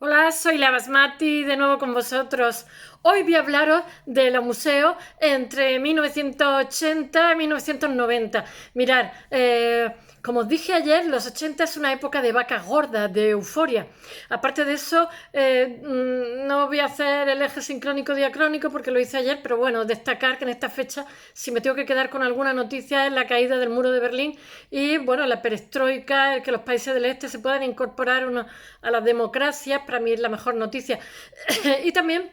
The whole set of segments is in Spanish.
Hola, soy la Basmati, de nuevo con vosotros. Hoy voy a hablaros de los museos entre 1980 y 1990. Mirad, como os dije ayer, los 80 es una época de vacas gordas, de euforia. Aparte de eso, no voy a hacer el eje sincrónico diacrónico porque lo hice ayer, pero bueno, destacar que en esta fecha, si me tengo que quedar con alguna noticia, es la caída del muro de Berlín y bueno, la perestroika, el que los países del este se puedan incorporar a las democracias, para mí es la mejor noticia. Y también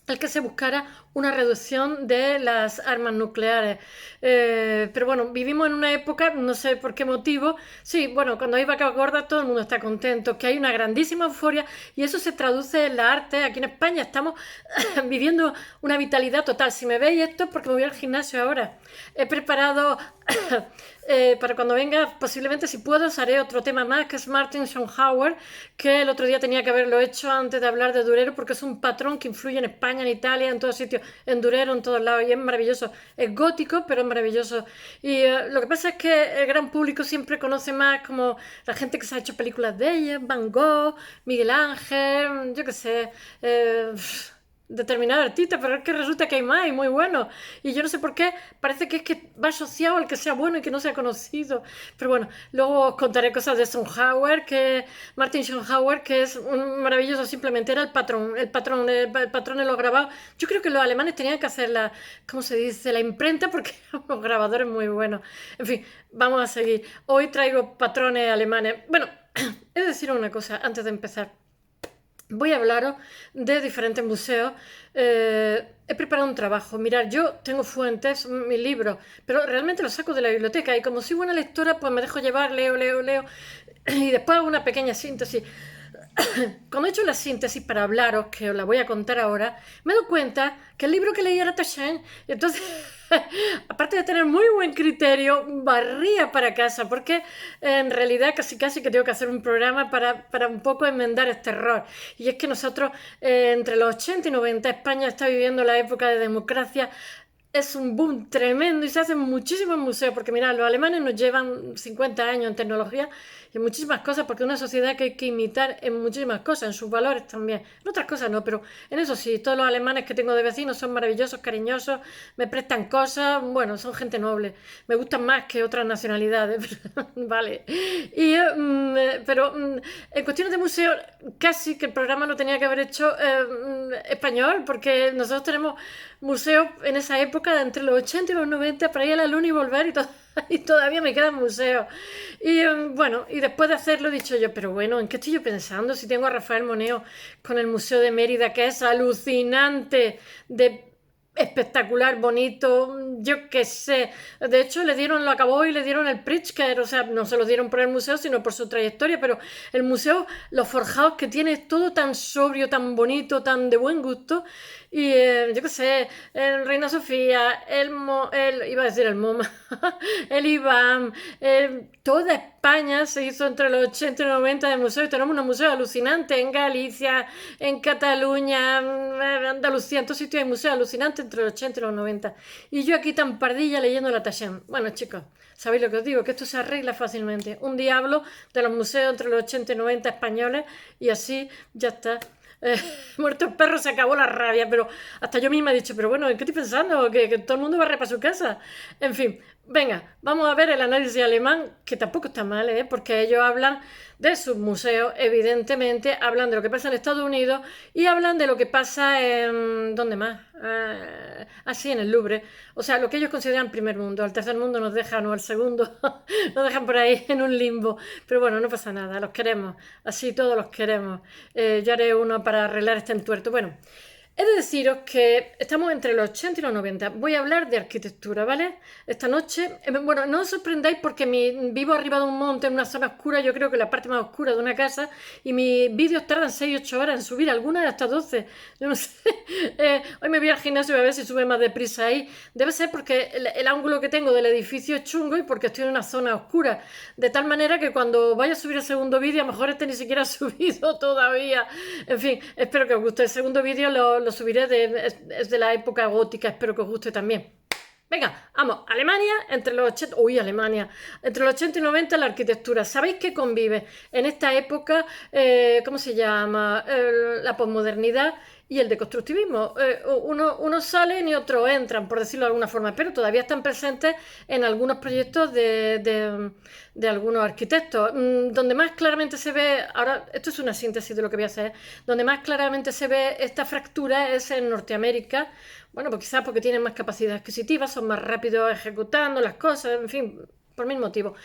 el que se buscara una reducción de las armas nucleares. Pero bueno, vivimos en una época, no sé por qué motivo, sí, bueno, cuando hay vacas gordas todo el mundo está contento, que hay una grandísima euforia y eso se traduce en la arte. Aquí en España estamos viviendo una vitalidad total. Si me veis esto es porque me voy al gimnasio ahora. He preparado para cuando venga, posiblemente si puedo, os haré otro tema más, que es Martin Schoenhauer, que el otro día tenía que haberlo hecho antes de hablar de Durero, porque es un patrón que influye en España, en Italia, en todos sitios, en Durero, en todos lados, y es maravilloso. Es gótico, pero es maravilloso. Y lo que pasa es que el gran público siempre conoce más como la gente que se ha hecho películas de ella, Van Gogh, Miguel Ángel, yo qué sé, determinado artista, pero es que resulta que hay más y muy buenos. Y yo no sé por qué, parece que es que va asociado al que sea bueno y que no sea conocido. Pero bueno, luego os contaré cosas de Schoenhauer, que Martin Schoenhauer, que es un maravilloso, simplemente era el patrón de los grabados. Yo creo que los alemanes tenían que hacer la, ¿cómo se dice? La imprenta porque eran unos grabadores muy buenos. En fin, vamos a seguir. Hoy traigo patrones alemanes. Bueno, he de decir una cosa antes de empezar. Voy a hablaros de diferentes museos. He preparado un trabajo. Mirad, yo tengo fuentes, mis libros, pero realmente los saco de la biblioteca y como soy buena lectora, pues me dejo llevar, leo y después hago una pequeña síntesis. Cuando he hecho la síntesis para hablaros, que os la voy a contar ahora, me doy cuenta que el libro que leí era Taschen. Entonces, aparte de tener muy buen criterio, barría para casa, porque en realidad casi que tengo que hacer un programa para un poco enmendar este error. Y es que nosotros, entre los 80 y 90, España está viviendo la época de democracia. Es un boom tremendo y se hacen muchísimos museos, porque mirad, los alemanes nos llevan 50 años en tecnología y en muchísimas cosas, porque es una sociedad que hay que imitar en muchísimas cosas, en sus valores también. En otras cosas no, pero en eso sí, todos los alemanes que tengo de vecinos son maravillosos, cariñosos, me prestan cosas, bueno, son gente noble. Me gustan más que otras nacionalidades, vale. Pero en cuestiones de museo, casi que el programa lo tenía que haber hecho español, porque nosotros tenemos museos en esa época de entre los 80 y los 90 para ir a la luna y volver y todavía me quedan museos. Y bueno, y después de hacerlo he dicho yo, pero bueno, ¿en qué estoy yo pensando? Si tengo a Rafael Moneo con el Museo de Mérida, que es alucinante, de espectacular, bonito, yo qué sé. De hecho, lo acabó y le dieron el Pritzker, o sea, no se lo dieron por el museo, sino por su trayectoria, pero el museo, los forjados que tiene, es todo tan sobrio, tan bonito, tan de buen gusto. Y yo qué sé, el Reina Sofía, iba a decir el MoMA, el IBAM, toda España se hizo entre los 80 y los 90 de museos. Tenemos unos museos alucinantes en Galicia, en Cataluña, en Andalucía, en todos sitios hay museos alucinantes entre los 80 y los 90. Y yo aquí tan pardilla leyendo la Taschen. Bueno, chicos, ¿sabéis lo que os digo? Que esto se arregla fácilmente. Un día hablo de los museos entre los 80 y 90 españoles y así ya está. Muerto el perro, se acabó la rabia, pero hasta yo misma he dicho, pero bueno, ¿en qué estoy pensando? Que todo el mundo va a para su casa. En fin, venga, vamos a ver el análisis alemán, que tampoco está mal, porque ellos hablan de sus museos, evidentemente, hablan de lo que pasa en Estados Unidos y hablan de lo que pasa en... ¿Dónde más? Así en el Louvre. O sea, lo que ellos consideran primer mundo. Al tercer mundo nos dejan, o al segundo nos dejan por ahí en un limbo. Pero bueno, no pasa nada, los queremos. Así todos los queremos. Yo haré uno para arreglar este entuerto. Bueno, he de deciros que estamos entre los 80 y los 90. Voy a hablar de arquitectura, ¿vale? Esta noche, bueno, no os sorprendáis porque vivo arriba de un monte en una zona oscura, yo creo que la parte más oscura de una casa, y mis vídeos tardan 6 u 8 horas en subir, algunas hasta 12. Yo no sé. Hoy me voy al gimnasio a ver si sube más deprisa ahí. Debe ser porque el ángulo que tengo del edificio es chungo y porque estoy en una zona oscura. De tal manera que cuando vaya a subir el segundo vídeo, a lo mejor este ni siquiera ha subido todavía. En fin, espero que os guste. El segundo vídeo lo subiré, es de la época gótica, espero que os guste también. Venga, vamos, Alemania, entre los 80, uy, Alemania, entre los 80 y 90 la arquitectura. ¿Sabéis qué convive en esta época? ¿Cómo se llama? La posmodernidad y el deconstructivismo. Unos salen y otros entran, por decirlo de alguna forma, pero todavía están presentes en algunos proyectos de algunos arquitectos. Donde más claramente se ve, ahora esto es una síntesis de lo que voy a hacer, donde más claramente se ve esta fractura es en Norteamérica. Bueno, pues quizás porque tienen más capacidad adquisitiva, son más rápidos ejecutando las cosas, en fin, por mil motivos.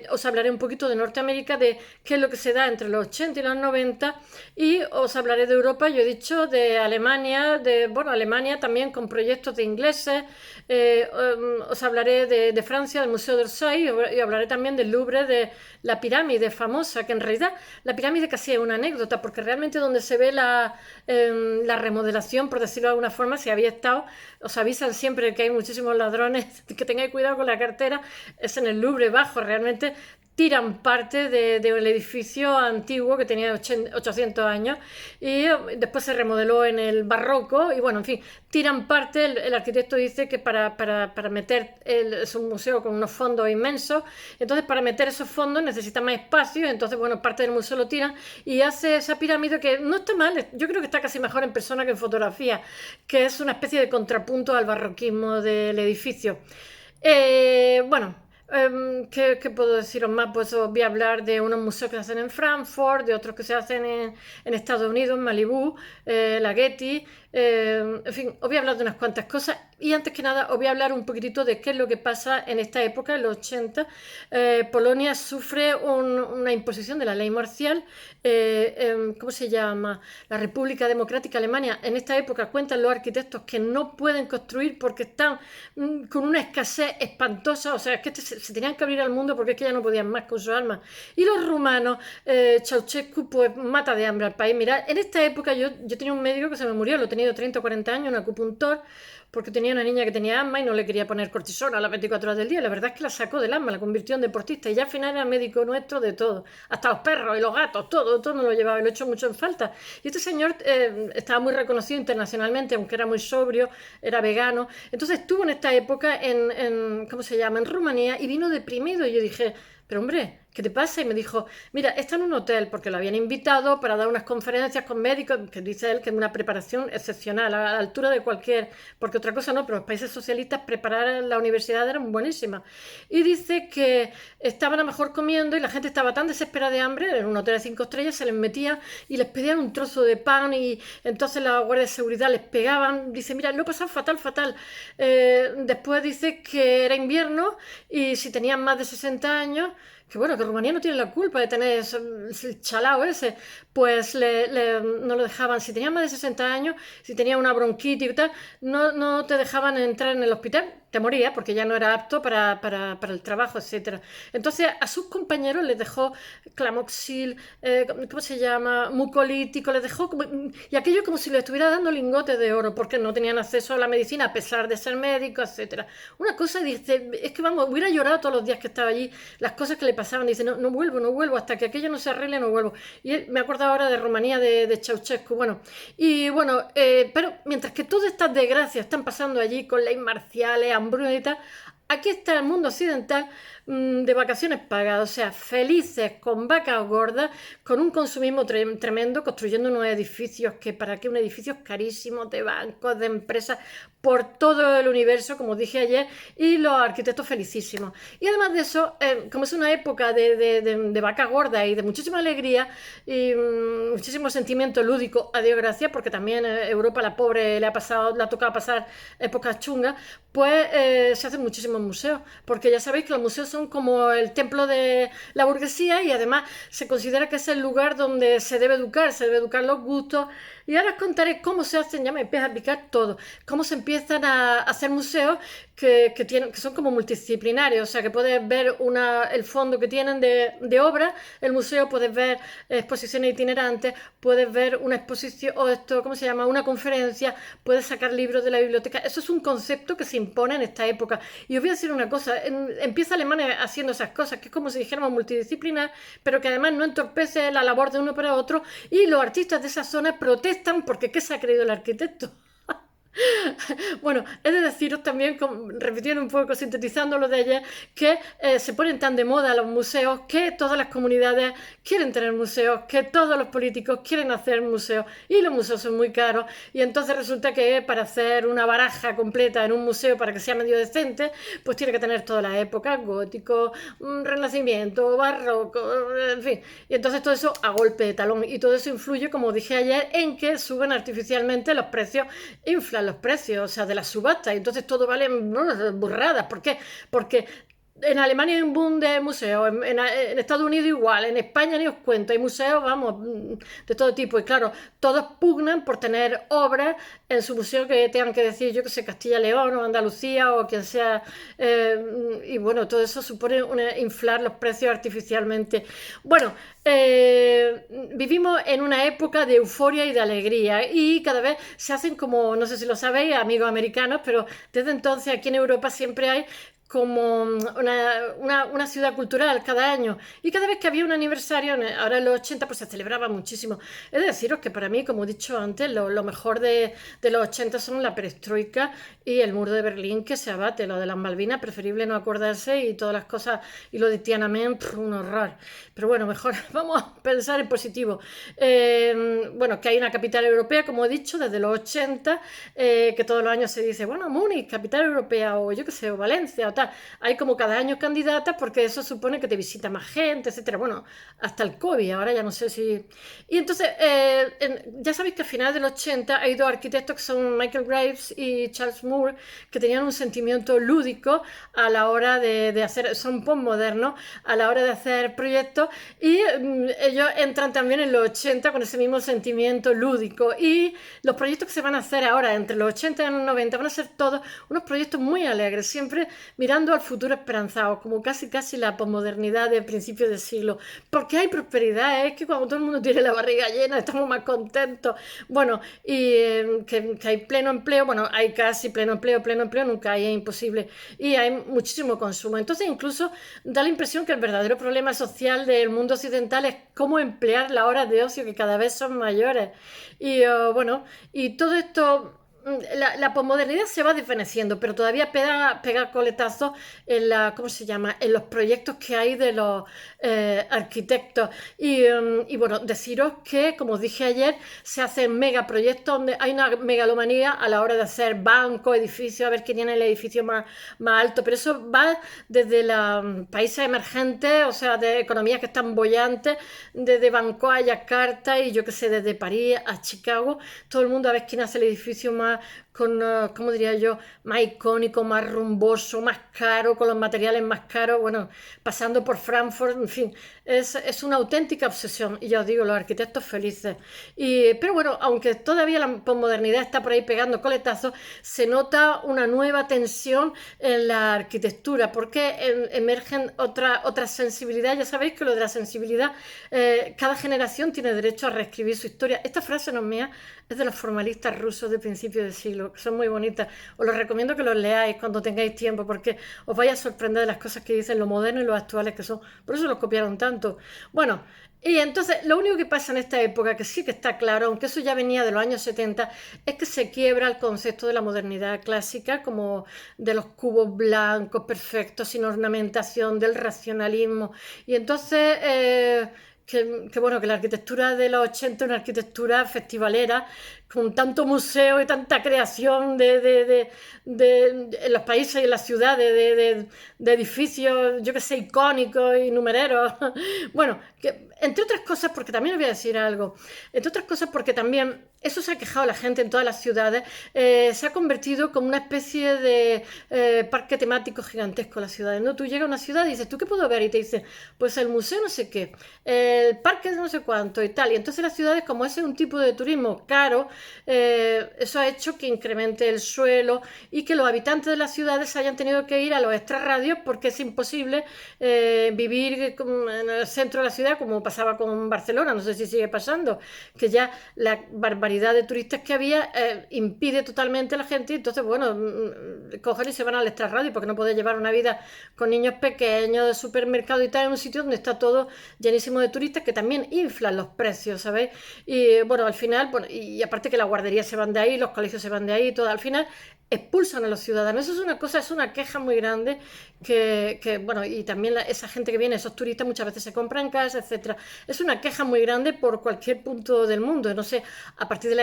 Os hablaré un poquito de Norteamérica, de qué es lo que se da entre los 80 y los 90, y os hablaré de Europa, yo he dicho, de Alemania, Alemania también con proyectos de ingleses, os hablaré de Francia, del Museo d'Orsay, y hablaré también del Louvre, de la pirámide famosa, que en realidad la pirámide casi es una anécdota, porque realmente donde se ve la remodelación, por decirlo de alguna forma, si había estado, os avisan siempre que hay muchísimos ladrones, que tengáis cuidado con la cartera, es en el Louvre bajo, realmente tiran parte del edificio antiguo que tenía 800 años y después se remodeló en el barroco y bueno, en fin, tiran parte, el arquitecto dice que para meter, es un museo con unos fondos inmensos, entonces para meter esos fondos necesita más espacio, entonces bueno, parte del museo lo tiran y hace esa pirámide que no está mal, yo creo que está casi mejor en persona que en fotografía, que es una especie de contrapunto al barroquismo del edificio. Bueno, ¿qué puedo deciros más? Pues os voy a hablar de unos museos que se hacen en Frankfurt, de otros que se hacen en Estados Unidos, en Malibú, la Getty, en fin, os voy a hablar de unas cuantas cosas y antes que nada os voy a hablar un poquitito de qué es lo que pasa en esta época, en los 80. Polonia sufre una imposición de la ley marcial, ¿cómo se llama? La República Democrática Alemania. En esta época cuentan los arquitectos que no pueden construir porque están con una escasez espantosa, o sea, es que se tenían que abrir al mundo porque es que ya no podían más con sus armas. Y los rumanos, Ceausescu, pues mata de hambre al país. Mirad, en esta época yo tenía un médico que se me murió, lo he tenido 30 o 40 años, un acupuntor, porque tenía una niña que tenía asma y no le quería poner cortisona a las 24 horas del día. La verdad es que la sacó del asma, la convirtió en deportista y ya al final era médico nuestro de todo. Hasta los perros y los gatos, todo nos lo llevaba y lo he hecho mucho en falta. Y este señor estaba muy reconocido internacionalmente, aunque era muy sobrio, era vegano. Entonces estuvo en esta época ¿cómo se llama? En Rumanía y vino deprimido y yo dije, pero hombre, ¿qué te pasa? Y me dijo, mira, está en un hotel porque lo habían invitado para dar unas conferencias con médicos, que dice él que es una preparación excepcional, a la altura de cualquier, porque otra cosa no, pero los países socialistas preparar en la universidad eran buenísimas. Y dice que estaban a lo mejor comiendo y la gente estaba tan desesperada de hambre, en un hotel de 5 estrellas se les metía y les pedían un trozo de pan y entonces la guardia de seguridad les pegaban. Dice, mira, lo he pasado fatal. Después dice que era invierno y si tenían más de 60 años, que bueno, que Rumanía no tiene la culpa de tener ese chalao ese, pues no lo dejaban, si tenía más de 60 años, si tenía una bronquitis y tal, no te dejaban entrar en el hospital, te moría porque ya no era apto para el trabajo, etcétera. Entonces a sus compañeros les dejó clamoxil, ¿cómo se llama? Mucolítico, les dejó, y aquello como si le estuviera dando lingotes de oro, porque no tenían acceso a la medicina a pesar de ser médicos, etcétera. Una cosa, dice, es que vamos, hubiera llorado todos los días que estaba allí, las cosas que le pasaban, dice, no vuelvo, hasta que aquello no se arregle, no vuelvo. Y me acuerdo ahora de Rumanía, de Ceausescu, bueno, y bueno, pero mientras que todas estas desgracias están pasando allí con leyes marciales, hambruna y tal, aquí está el mundo occidental de vacaciones pagadas, o sea, felices, con vacas gordas, con un consumismo tremendo, construyendo unos edificios que para qué, un edificios carísimos de bancos, de empresas, por todo el universo, como dije ayer, y los arquitectos felicísimos. Y además de eso, como es una época de vaca gorda y de muchísima alegría y muchísimo sentimiento lúdico, a Dios gracias, porque también Europa, la pobre, le ha tocado pasar épocas chungas, pues se hacen muchísimos museos, porque ya sabéis que los museos son como el templo de la burguesía y además se considera que es el lugar donde se debe educar los gustos. Y ahora os contaré cómo se hacen, ya me empieza a picar todo, cómo se empiezan a hacer museos que son como multidisciplinarios, o sea que puedes ver el fondo que tienen de obra, el museo, puedes ver exposiciones itinerantes, puedes ver una exposición, o esto, ¿cómo se llama? Una conferencia, puedes sacar libros de la biblioteca. Eso es un concepto que se impone en esta época. Y os voy a decir una cosa, empieza Alemania haciendo esas cosas, que es como si dijéramos multidisciplinar, pero que además no entorpece la labor de uno para otro, y los artistas de esa zona protestan porque ¿qué se ha creído el arquitecto? Bueno, he de deciros también, repitiendo un poco, sintetizando lo de ayer, que se ponen tan de moda los museos que todas las comunidades quieren tener museos, que todos los políticos quieren hacer museos y los museos son muy caros y entonces resulta que para hacer una baraja completa en un museo para que sea medio decente, pues tiene que tener todas las épocas, gótico, renacimiento, barroco, en fin. Y entonces todo eso a golpe de talón y todo eso influye, como dije ayer, en que suben artificialmente los precios, inflan los precios, o sea, de las subastas, y entonces todo vale burradas. ¿Por qué? Porque en Alemania hay un boom de museos, en Estados Unidos igual, en España ni os cuento, hay museos, vamos, de todo tipo. Y claro, todos pugnan por tener obras en su museo que tengan que decir, yo que sé, Castilla-León o Andalucía o quien sea. Y bueno, todo eso supone inflar los precios artificialmente. Bueno, vivimos en una época de euforia y de alegría y cada vez se hacen como, no sé si lo sabéis, amigos americanos, pero desde entonces aquí en Europa siempre hay como una ciudad cultural cada año y cada vez que había un aniversario, ahora en los 80 pues se celebraba muchísimo. He de deciros que para mí, como he dicho antes, lo mejor de los 80 son la perestroika y el muro de Berlín que se abate, lo de las Malvinas, preferible no acordarse y todas las cosas, y lo de Tiananmen, un horror. Pero bueno, mejor vamos a pensar en positivo. Bueno, que hay una capital europea, como he dicho, desde los 80, que todos los años se dice, bueno, Múnich, capital europea, o yo qué sé, o Valencia, o tal. Hay como cada año candidatas porque eso supone que te visita más gente, etcétera. Bueno, hasta el COVID, ahora ya no sé si... Y entonces, ya sabéis que a finales del 80 hay dos arquitectos que son Michael Graves y Charles Moore, que tenían un sentimiento lúdico a la hora de hacer, son postmodernos, a la hora de hacer proyectos, y ellos entran también en los 80 con ese mismo sentimiento lúdico. Y los proyectos que se van a hacer ahora, entre los 80 y los 90, van a ser todos unos proyectos muy alegres, siempre mirando al futuro esperanzado, como casi la posmodernidad del principio del siglo. Porque hay prosperidad, es que cuando todo el mundo tiene la barriga llena, estamos más contentos. Bueno, y que hay pleno empleo, bueno, hay casi pleno empleo, nunca hay, es imposible. Y hay muchísimo consumo. Entonces incluso da la impresión que el verdadero problema social del mundo occidental es cómo emplear las horas de ocio que cada vez son mayores. Y bueno, y todo esto, la posmodernidad se va desvaneciendo, pero todavía pega coletazos en ¿cómo se llama? En los proyectos que hay de los arquitectos. Y bueno, deciros que, como os dije ayer, se hacen megaproyectos donde hay una megalomanía a la hora de hacer bancos, edificios, a ver quién tiene el edificio más alto, pero eso va desde los países emergentes, o sea, de economías que están bollantes, desde Bangkok a Yakarta y yo qué sé, desde París a Chicago, todo el mundo a ver quién hace el edificio más con, ¿cómo diría yo?, más icónico, más rumboso, más caro, con los materiales más caros, bueno, pasando por Frankfurt, en fin, es una auténtica obsesión, y ya os digo, los arquitectos felices. Pero bueno, aunque todavía la posmodernidad está por ahí pegando coletazos, se nota una nueva tensión en la arquitectura, porque emergen otras sensibilidades. Ya sabéis que lo de la sensibilidad, cada generación tiene derecho a reescribir su historia. Esta frase no es mía, es de los formalistas rusos de principio de siglo, que son muy bonitas. Os los recomiendo que los leáis cuando tengáis tiempo, porque os vais a sorprender de las cosas que dicen, lo moderno y lo actuales que son. Por eso los copiaron tanto. Bueno, y entonces lo único que pasa en esta época, que sí que está claro, aunque eso ya venía de los años 70, es que se quiebra el concepto de la modernidad clásica, como de los cubos blancos perfectos, sin ornamentación, del racionalismo. Y entonces... bueno, que la arquitectura de los 80 es una arquitectura festivalera, con tanto museo y tanta creación en los países y en las ciudades, de edificios, yo que sé, icónicos y numereros. Bueno, que, entre otras cosas, porque también os voy a decir algo, entre otras cosas porque también eso se ha quejado la gente en todas las ciudades, se ha convertido como una especie de parque temático gigantesco las ciudades, ¿no? Tú llegas a una ciudad y dices, ¿tú qué puedo ver? Y te dicen, pues el museo no sé qué, el parque no sé cuánto y tal. Y entonces las ciudades, como ese es un tipo de turismo caro, eso ha hecho que incremente el suelo y que los habitantes de las ciudades hayan tenido que ir a los extrarradios porque es imposible vivir en el centro de la ciudad como pasaba con Barcelona, no sé si sigue pasando, que ya la barbaridad barbaridad de turistas que había impide totalmente a la gente, y entonces, bueno, cogen y se van al extrarradio porque no puede llevar una vida con niños pequeños, de supermercado y tal, en un sitio donde está todo llenísimo de turistas que también inflan los precios, ¿sabéis? Y bueno, al final, bueno, y aparte que las guarderías se van de ahí, los colegios se van de ahí, todo, al final expulsan a los ciudadanos. Eso es una cosa, es una queja muy grande bueno, y también esa gente que viene, esos turistas, muchas veces se compran casas, etcétera. Es una queja muy grande por cualquier punto del mundo. No sé, a partir de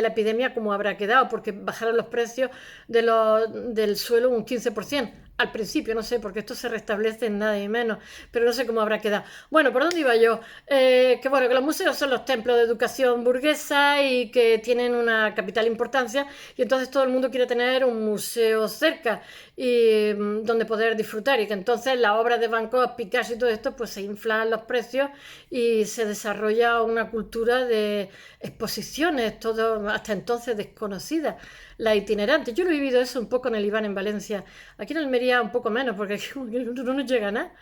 la epidemia cómo habrá quedado, porque bajaron los precios del suelo un 15%. Al principio, no sé, porque esto se restablece en nada y menos, pero no sé cómo habrá quedado. Bueno, ¿por dónde iba yo? Que bueno, que los museos son los templos de educación burguesa y que tienen una capital importancia, y entonces todo el mundo quiere tener un museo cerca y donde poder disfrutar, y que entonces las obras de Van Gogh, Picasso y todo esto, pues se inflan los precios y se desarrolla una cultura de exposiciones, todo hasta entonces desconocida, la itinerante. Yo lo he vivido eso un poco en el Iván en Valencia. Aquí en Almería un poco menos, porque aquí no nos llega nada.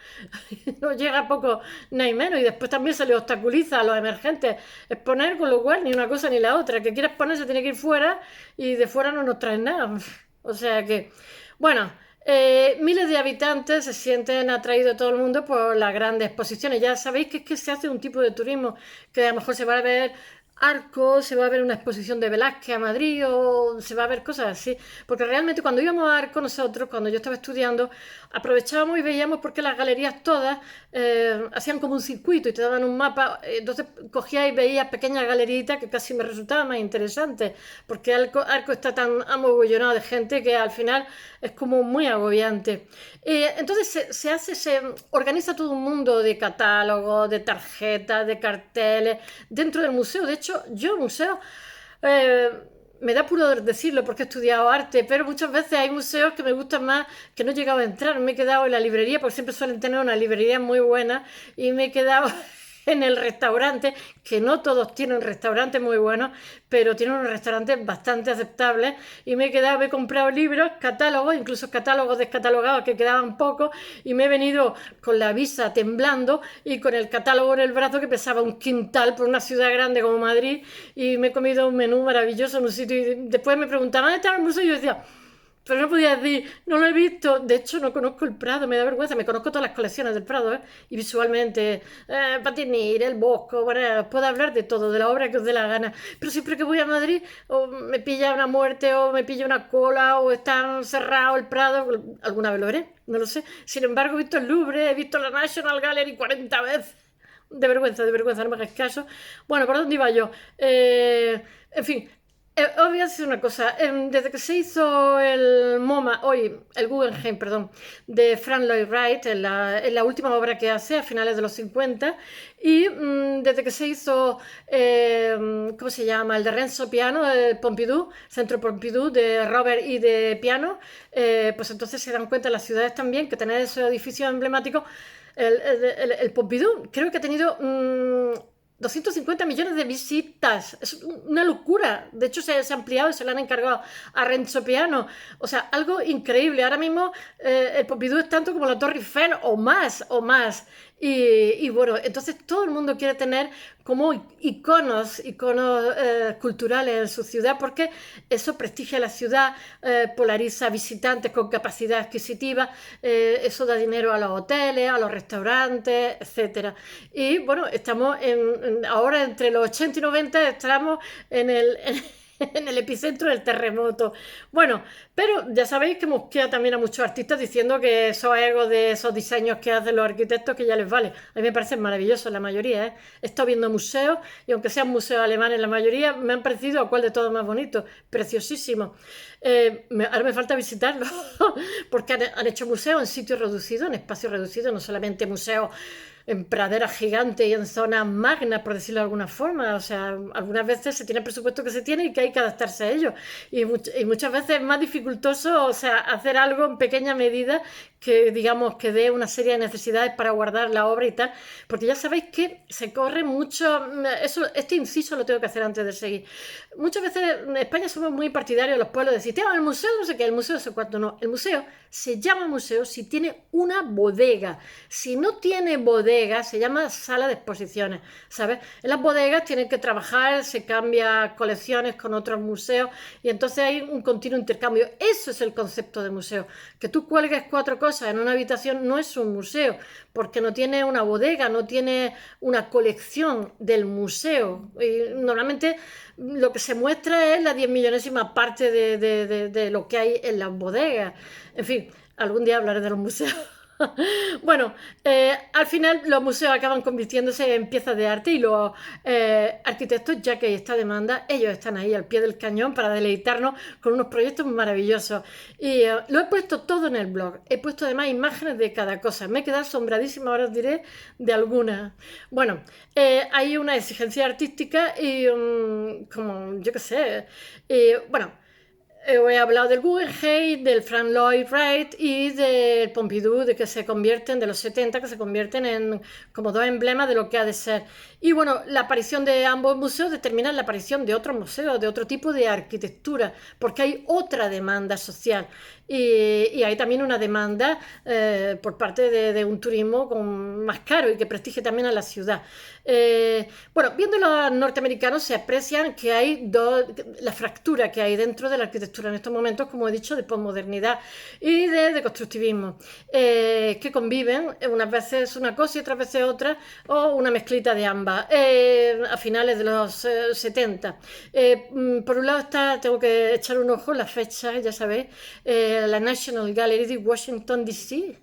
No llega poco, nada y menos. Y después también se le obstaculiza a los emergentes exponer, con lo cual ni una cosa ni la otra. El que quiera exponer se tiene que ir fuera, y de fuera no nos traen nada. O sea que, bueno, miles de habitantes se sienten atraídos, todo el mundo, por las grandes exposiciones. Ya sabéis que es que se hace un tipo de turismo que a lo mejor se va a ver Arco, se va a ver una exposición de Velázquez a Madrid, o se va a ver cosas así, porque realmente cuando íbamos a Arco nosotros, cuando yo estaba estudiando, aprovechábamos y veíamos, porque las galerías todas hacían como un circuito y te daban un mapa, entonces cogías y veías pequeñas galeritas que casi me resultaban más interesantes, porque Arco está tan amogollonado de gente que al final es como muy agobiante. Entonces se organiza todo un mundo de catálogos, de tarjetas, de carteles dentro del museo. De hecho, yo museo, eh, me da pudor decirlo porque he estudiado arte, pero muchas veces hay museos que me gustan más, que no he llegado a entrar. Me he quedado en la librería, porque siempre suelen tener una librería muy buena, y me he quedado en el restaurante, que no todos tienen restaurantes muy buenos, pero tienen unos restaurantes bastante aceptables, y me he comprado libros, catálogos, incluso catálogos descatalogados que quedaban pocos, y me he venido con la visa temblando y con el catálogo en el brazo que pesaba un quintal por una ciudad grande como Madrid, y me he comido un menú maravilloso en un sitio, y después me preguntaban, ¿dónde está el museo? Y yo decía, pero no podía decir, no lo he visto. De hecho, no conozco el Prado, me da vergüenza. Me conozco todas las colecciones del Prado, ¿eh? Y visualmente, Patinir, el Bosco, bueno, puedo hablar de todo, de la obra que os dé la gana. Pero siempre que voy a Madrid, o me pilla una muerte, o me pilla una cola, o está cerrado el Prado. Alguna vez lo veré, no lo sé. Sin embargo, he visto el Louvre, he visto la National Gallery 40 veces. De vergüenza, no me hagáis caso. Bueno, ¿por dónde iba yo? En fin, os voy a decir una cosa. Desde que se hizo el MoMA, hoy, el Guggenheim, perdón, de Frank Lloyd Wright, en la última obra que hace a finales de los 50, y desde que se hizo, ¿cómo se llama? El de Renzo Piano, el Pompidou, Centro Pompidou, de Robert y de Piano, pues entonces se dan cuenta las ciudades también que tener esos edificios emblemáticos. El Pompidou creo que ha tenido 250 millones de visitas. Es una locura. De hecho, se ha ampliado y se le han encargado a Renzo Piano. O sea, algo increíble. Ahora mismo el Pompidou es tanto como la Torre Eiffel, o más, o más. Y bueno, entonces todo el mundo quiere tener como iconos culturales en su ciudad, porque eso prestigia la ciudad, polariza visitantes con capacidad adquisitiva, eso da dinero a los hoteles, a los restaurantes, etcétera. Y bueno, estamos ahora entre los 80 y 90, estamos en el epicentro del terremoto. Bueno, pero ya sabéis que mosquea también a muchos artistas diciendo que esos egos de esos diseños que hacen los arquitectos, que ya les vale. A mí me parecen maravillosos la mayoría, ¿eh? He estado viendo museos, y aunque sean museos alemanes la mayoría, me han parecido, a cuál de todos más bonito, preciosísimos. Ahora me falta visitarlos porque han hecho museos en sitios reducidos, en espacios reducidos, no solamente museos en praderas gigantes y en zonas magnas, por decirlo de alguna forma. O sea, algunas veces se tiene el presupuesto que se tiene y que hay que adaptarse a ello. Y muchas veces es más dificultoso, o sea, hacer algo en pequeña medida que, digamos, que dé una serie de necesidades para guardar la obra y tal. Porque ya sabéis que se corre mucho. Este inciso lo tengo que hacer antes de seguir. Muchas veces en España somos muy partidarios de los pueblos, de decir, el museo no sé qué, el museo no sé cuánto. No, el museo se llama museo si tiene una bodega. Si no tiene bodega, bodegas, se llama sala de exposiciones, ¿sabes? En las bodegas tienen que trabajar, se cambian colecciones con otros museos y entonces hay un continuo intercambio. Eso es el concepto de museo. Que tú cuelgues 4 cosas en una habitación no es un museo, porque no tiene una bodega, no tiene una colección del museo. Y normalmente lo que se muestra es la 10 millonésima parte de lo que hay en las bodegas. En fin, algún día hablaré de los museos. Bueno, al final los museos acaban convirtiéndose en piezas de arte y los arquitectos, ya que hay esta demanda, ellos están ahí al pie del cañón para deleitarnos con unos proyectos maravillosos. Y lo he puesto todo en el blog. He puesto además imágenes de cada cosa. Me he quedado asombradísima, ahora os diré de algunas. Bueno, hay una exigencia artística y como yo qué sé, bueno. He hablado del Guggenheim, del Frank Lloyd Wright y del Pompidou, de que se convierten, de los 70, que se convierten en como 2 emblemas de lo que ha de ser. Y bueno, la aparición de ambos museos determina la aparición de otros museos, de otro tipo de arquitectura, porque hay otra demanda social. Y hay también una demanda por parte de un turismo más caro y que prestigie también a la ciudad. Bueno, viendo los norteamericanos se aprecian que hay la fractura que hay dentro de la arquitectura en estos momentos, como he dicho, de posmodernidad y de constructivismo, que conviven unas veces una cosa y otras veces otra, o una mezclita de ambas, a finales de los 70. Por un lado tengo que echar un ojo en la fecha, ya sabéis, la National Gallery de Washington, D.C.,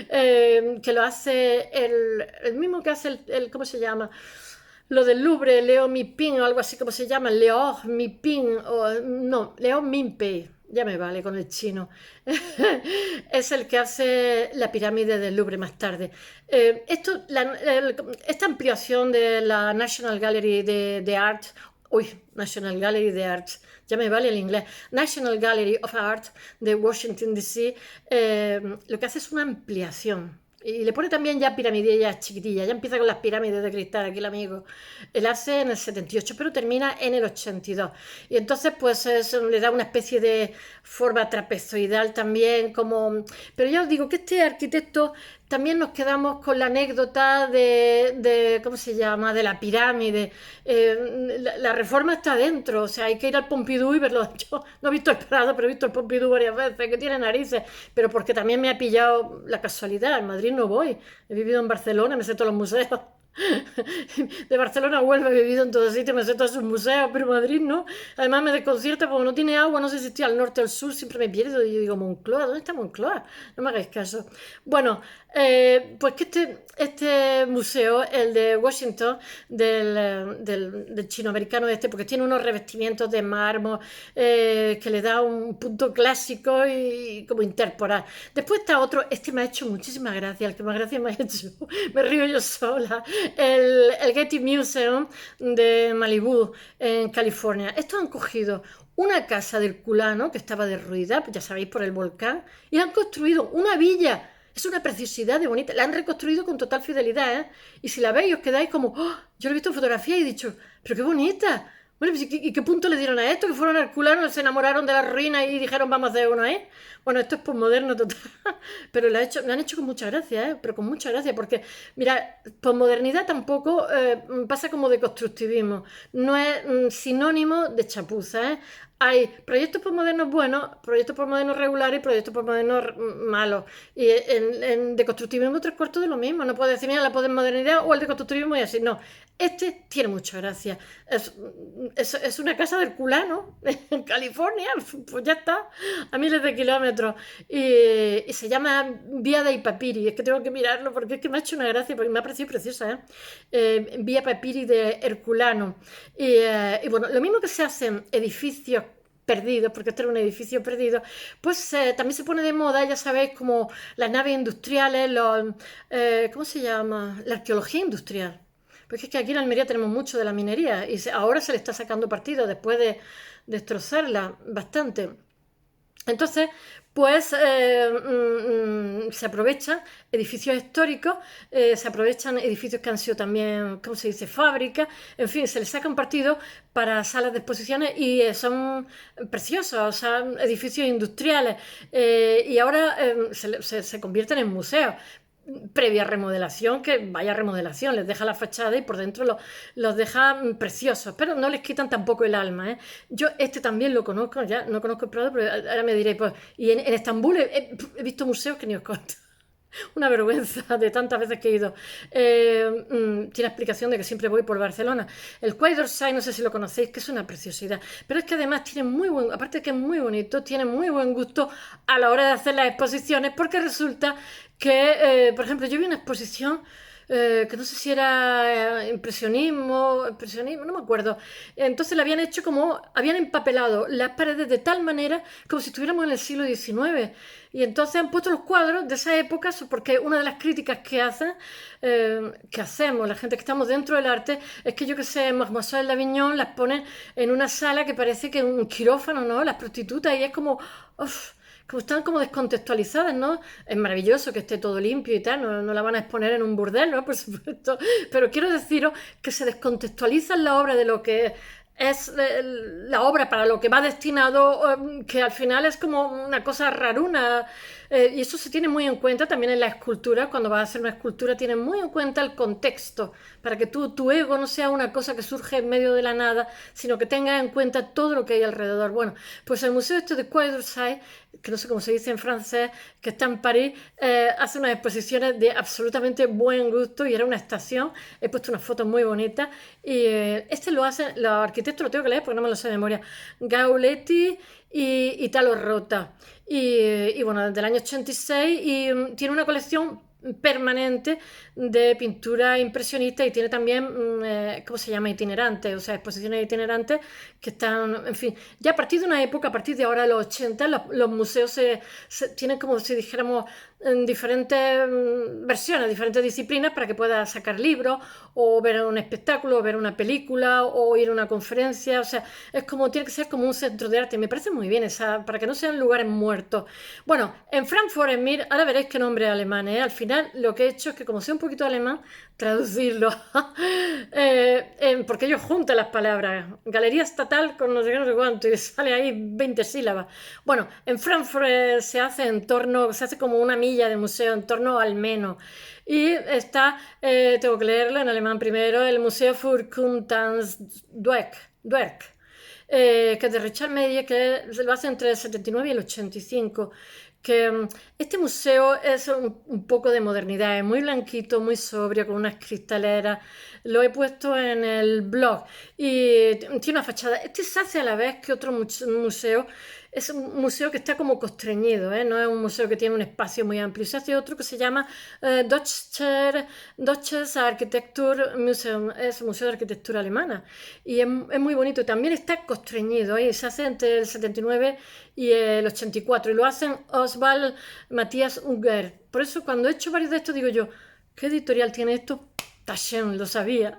que lo hace el mismo que hace ¿cómo se llama? Lo del Louvre, Leo Mipin o algo así como se llama, Leo Mipin, no, Leo Minpei, ya me vale con el chino. Es el que hace la pirámide del Louvre más tarde. Esta ampliación de la National Gallery de Art, National Gallery de Art, ya me vale el inglés, National Gallery of Art de Washington, D.C., lo que hace es una ampliación. Y le pone también ya piramidillas chiquitillas, ya empieza con las pirámides de cristal aquí el amigo. Él hace en el 78, pero termina en el 82. Y entonces pues le da una especie de forma trapezoidal también, Pero ya os digo que este arquitecto también nos quedamos con la anécdota ¿cómo se llama?, de la pirámide. La reforma está dentro, o sea, hay que ir al Pompidou y verlo. Yo no he visto el Prado, pero he visto el Pompidou varias veces, que tiene narices, pero porque también me ha pillado la casualidad. En Madrid no voy, he vivido en Barcelona, me sé todos los museos. De Barcelona a Huelva he vivido en todos sitios, me sé todos sus museos, pero Madrid no. Además me desconcierta porque no tiene agua, no sé si estoy al norte o al sur, siempre me pierdo y yo digo, Moncloa, ¿dónde está Moncloa? No me hagáis caso. Bueno, pues que este museo, el de Washington, del chinoamericano porque tiene unos revestimientos de mármol que le da un punto clásico y como interpolar. Después está otro, me ha hecho muchísimas gracias, el que más gracias me ha hecho, me río yo sola, el Getty Museum de Malibu, en California. Estos han cogido una casa del culano que estaba derruida, ya sabéis, por el volcán, y han construido una villa. Es una preciosidad de bonita. La han reconstruido con total fidelidad, ¿eh? Y si la veis os quedáis como, ¡oh! Yo lo he visto en fotografía y he dicho, pero qué bonita. Bueno, ¿y qué punto le dieron a esto? Que fueron al culano, se enamoraron de la ruina y dijeron, vamos a hacer uno ahí. Bueno, esto es posmoderno total. Pero lo han hecho con mucha gracia, ¿eh? Pero con mucha gracia, porque, mira, posmodernidad tampoco pasa como de constructivismo. No es sinónimo de chapuza, ¿eh? Hay proyectos posmodernos buenos, proyectos posmodernos regulares y proyectos posmodernos malos. Y de constructivismo 3/4 de lo mismo. No puedo decir, mira, la posmodernidad o el de constructivismo y así. No, este tiene mucha gracia. Es una casa del culano en California, pues ya está, a miles de kilómetros. Y se llama Vía dei Papiri. Es que tengo que mirarlo porque es que me ha hecho una gracia, porque me ha parecido preciosa, ¿eh? Vía Papiri de Herculano. Y bueno, lo mismo que se hacen edificios perdidos, porque este era un edificio perdido, pues también se pone de moda, ya sabéis, como las naves industriales, ¿cómo se llama? La arqueología industrial. Porque es que aquí en Almería tenemos mucho de la minería y ahora se le está sacando partido después de destrozarla bastante. Entonces, pues se aprovechan edificios históricos, se aprovechan edificios que han sido también, ¿cómo se dice?, fábricas, en fin, se les saca un partido para salas de exposiciones y son preciosos, o sea, edificios industriales, y ahora se convierten en museos. previa remodelación, que vaya remodelación, les deja la fachada y por dentro los deja preciosos, pero no les quitan tampoco el alma, ¿eh? Yo este también lo conozco, ya no conozco el Prado, pero ahora me diréis, pues, y en Estambul he visto museos que ni os cuento. Una vergüenza de tantas veces que he ido. Tiene explicación de que siempre voy por Barcelona. El Quai d'Orsay, no sé si lo conocéis, que es una preciosidad. Pero es que además tiene muy buen, aparte de que es muy bonito, tiene muy buen gusto a la hora de hacer las exposiciones, porque resulta que, por ejemplo, yo vi una exposición que no sé si era impresionismo, no me acuerdo. Entonces la habían hecho como, habían empapelado las paredes de tal manera como si estuviéramos en el siglo XIX. Y entonces han puesto los cuadros de esa época, porque una de las críticas que hacen, que hacemos, la gente que estamos dentro del arte, es que yo que sé, Mademoiselle d'Avignon las ponen en una sala que parece que es un quirófano, ¿no? Las prostitutas, y es como, uf, como están como descontextualizadas, ¿no? Es maravilloso que esté todo limpio y tal, no la van a exponer en un burdel, ¿no? Por supuesto, pero quiero deciros que se descontextualiza la obra de lo que es la obra para lo que va destinado, que al final es como una cosa raruna, y eso se tiene muy en cuenta también en la escultura. Cuando vas a hacer una escultura tienes muy en cuenta el contexto, para que tu ego no sea una cosa que surge en medio de la nada, sino que tengas en cuenta todo lo que hay alrededor. Bueno, pues el museo este de Quai d'Orsay, que no sé cómo se dice en francés, que está en París, hace unas exposiciones de absolutamente buen gusto, y era una estación. He puesto unas fotos muy bonitas, y este lo hacen los arquitectos, lo tengo que leer porque no me lo sé de memoria, Gauletti y Italo Rota, y bueno, desde el año 86, y tiene una colección permanente de pintura impresionista, y tiene también, ¿cómo se llama? Itinerantes, o sea, exposiciones itinerantes que están, en fin, ya a partir de una época, a partir de ahora, los 80, los museos se tienen como si dijéramos en diferentes versiones, diferentes disciplinas, para que puedas sacar libros, o ver un espectáculo, o ver una película, o ir a una conferencia. O sea, es como, tiene que ser como un centro de arte. Me parece muy bien esa, para que no sean lugares muertos. Bueno, en Frankfurt en Mir, ahora veréis qué nombre alemán, ¿eh? Al final lo que he hecho es que, como sé un poquito alemán, traducirlo, porque ellos juntan las palabras, galería estatal con no sé qué, no sé cuánto, y sale ahí 20 sílabas. Bueno, en Frankfurt se hace como una milla de museo en torno al Meno. Y está, tengo que leerlo en alemán primero, el Museo für Kunsthandwerk, que es de Richard Meyer, que lo hace entre el 79 y el 85. Que este museo es un poco de modernidad, es muy blanquito, muy sobrio, con unas cristaleras. Lo he puesto en el blog, y tiene una fachada. Este se hace a la vez que otro museo. Es un museo que está como constreñido, ¿eh? No es un museo que tiene un espacio muy amplio. Se hace otro que se llama Deutsches Architekturmuseum, es un museo de arquitectura alemana, y es muy bonito. También está constreñido, ¿eh? Se hace entre el 79 y el 84, y lo hacen Oswald Matthias Unger. Por eso, cuando he hecho varios de estos, digo yo, ¿qué editorial tiene esto? Taschen, lo sabía.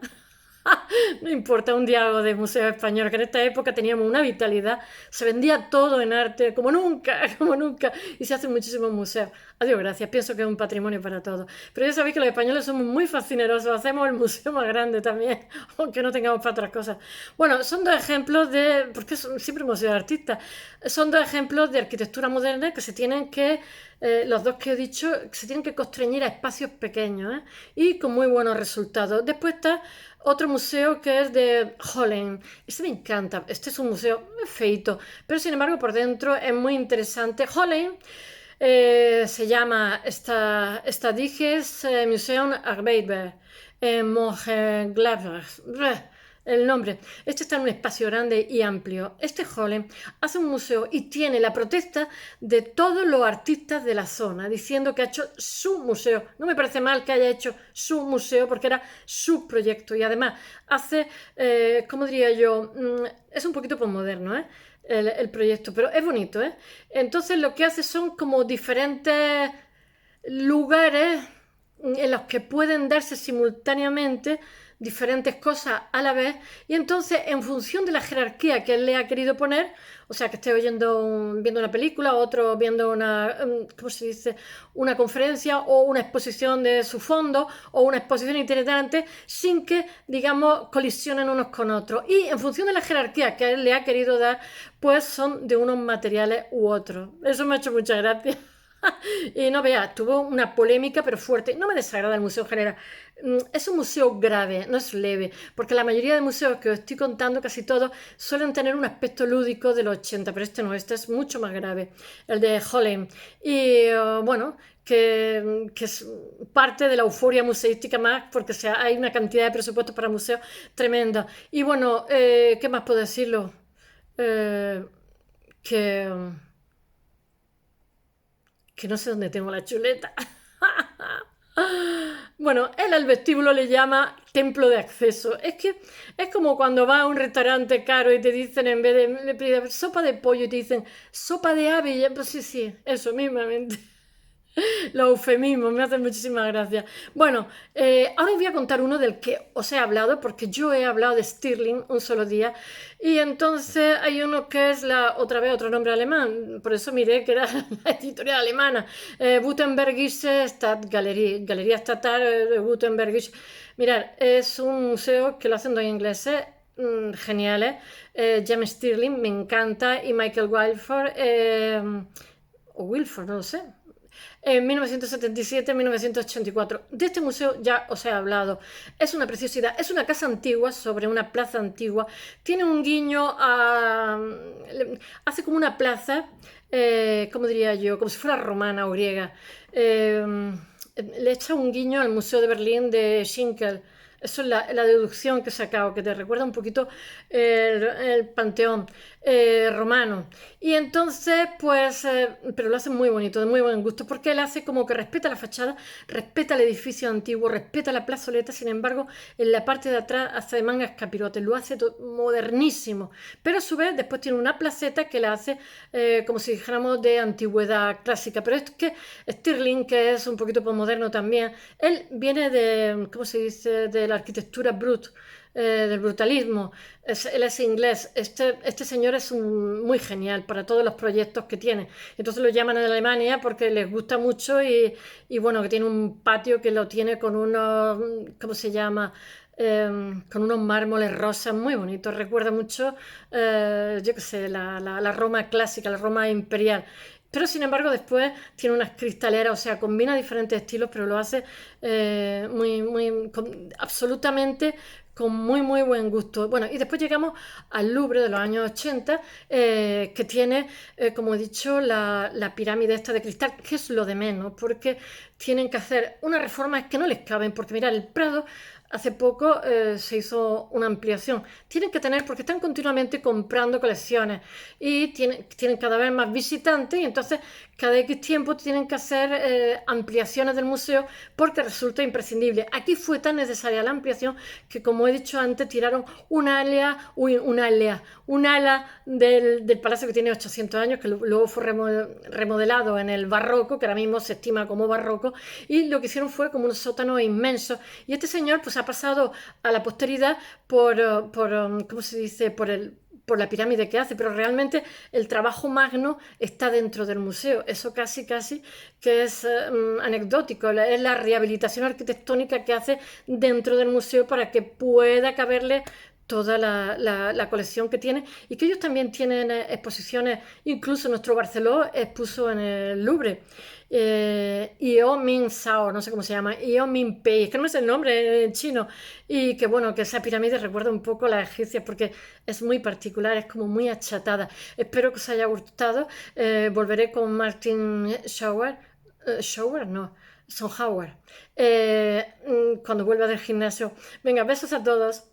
No importa, un día hago de museo español, que en esta época teníamos una vitalidad, se vendía todo en arte, como nunca, como nunca, y se hacen muchísimos museos. Adiós, gracias, pienso que es un patrimonio para todos. Pero ya sabéis que los españoles somos muy fascinerosos, hacemos el museo más grande también, aunque no tengamos para otras cosas. Bueno, son dos ejemplos de, porque siempre hemos sido artistas, son dos ejemplos de arquitectura moderna que se tienen que, los dos que he dicho, se tienen que constreñir a espacios pequeños, ¿eh? Y con muy buenos resultados. Después está otro museo que es de Holland. Este me encanta. Este es un museo feito, pero sin embargo por dentro es muy interesante. Holland se llama Stadisches Museum Arbeiter en Mönchengladbach. El nombre. Este está en un espacio grande y amplio. Este Holland hace un museo y tiene la protesta de todos los artistas de la zona, diciendo que ha hecho su museo. No me parece mal que haya hecho su museo, porque era su proyecto, y además hace, ¿cómo diría yo? Es un poquito posmoderno, ¿eh? El proyecto, pero es bonito, ¿eh? Entonces lo que hace son como diferentes lugares en los que pueden darse simultáneamente diferentes cosas a la vez, y entonces, en función de la jerarquía que él le ha querido poner, o sea, que esté viendo una película, otro viendo una, ¿cómo se dice?, una conferencia o una exposición de su fondo, o una exposición itinerante, sin que, digamos, colisionen unos con otros, y en función de la jerarquía que él le ha querido dar, pues son de unos materiales u otros. Eso me ha hecho mucha gracia. Y no veas, tuvo una polémica pero fuerte. No me desagrada el museo en general. Es un museo grave, no es leve, porque la mayoría de museos que os estoy contando, casi todos, suelen tener un aspecto lúdico de los 80, pero este no, este es mucho más grave, el de Holland. Y bueno, que es parte de la euforia museística más, porque hay una cantidad de presupuestos para museos tremenda. Y bueno, ¿qué más puedo decirlo? Eh, que, que no sé dónde tengo la chuleta. Bueno, él al vestíbulo le llama templo de acceso. Es que es como cuando vas a un restaurante caro y te dicen, en vez de pedir sopa de pollo, y te dicen sopa de ave. Pues sí, sí, eso mismamente. Los eufemismos me hacen muchísimas gracias. Bueno, ahora os voy a contar uno del que os he hablado, porque yo he hablado de Stirling un solo día, y entonces hay uno que es otra vez otro nombre alemán, por eso miré que era la editorial alemana, Gutenbergische Stadtgalerie, Galería Estatal de Gutenbergische. Mirad, es un museo que lo hacen dos ingleses, geniales, James Stirling, me encanta, y Michael Wilford, o Wilford, no lo sé, en 1977-1984. De este museo ya os he hablado. Es una preciosidad. Es una casa antigua sobre una plaza antigua. Tiene un guiño a... Hace como una plaza, ¿cómo diría yo? Como si fuera romana o griega. Le echa un guiño al Museo de Berlín de Schinkel. Eso es la deducción que he sacado, que te recuerda un poquito el Panteón romano. Y entonces, pues, pero lo hace muy bonito, de muy buen gusto, porque él hace como que respeta la fachada, respeta el edificio antiguo, respeta la plazoleta, sin embargo, en la parte de atrás hace de mangas capirotes, lo hace modernísimo. Pero a su vez, después tiene una placeta que la hace como si dijéramos de antigüedad clásica. Pero es que Stirling, que es un poquito posmoderno también, él viene de, ¿cómo se dice?, de la arquitectura brut, del brutalismo. Él es inglés. Este señor es muy genial para todos los proyectos que tiene. Entonces lo llaman en Alemania porque les gusta mucho y bueno, que tiene un patio que lo tiene con unos, ¿cómo se llama? Con unos mármoles rosas muy bonitos. Recuerda mucho, yo qué sé, la Roma clásica, la Roma imperial. Pero sin embargo después tiene unas cristaleras, o sea, combina diferentes estilos, pero lo hace absolutamente con muy buen gusto. Bueno, y después llegamos al Louvre de los años 80, que tiene, como he dicho, la pirámide esta de cristal, que es lo de menos, porque tienen que hacer unas reformas que no les caben, porque mirad, el Prado hace poco se hizo una ampliación. Tienen que tener, porque están continuamente comprando colecciones y tienen cada vez más visitantes y entonces cada X tiempo tienen que hacer ampliaciones del museo porque resulta imprescindible. Aquí fue tan necesaria la ampliación que, como he dicho antes, tiraron un ala del palacio que tiene 800 años, que luego fue remodelado en el barroco, que ahora mismo se estima como barroco, y lo que hicieron fue como un sótano inmenso. Y este señor pues ha pasado a la posteridad ¿cómo se dice?, por la pirámide que hace, pero realmente el trabajo magno está dentro del museo. Eso casi que es anecdótico, es la rehabilitación arquitectónica que hace dentro del museo para que pueda caberle toda la colección que tiene y que ellos también tienen exposiciones, incluso nuestro Barceló expuso en el Louvre. Io Min Sao, no sé cómo se llama, Io Min Pei, es que no me sé el nombre en chino, y que bueno, que esa pirámide recuerda un poco a las egipcias porque es muy particular, es como muy achatada. Espero que os haya gustado. Volveré con Martin Schauer, Schauer no, Sonhauer, cuando vuelva del gimnasio. Venga, besos a todos.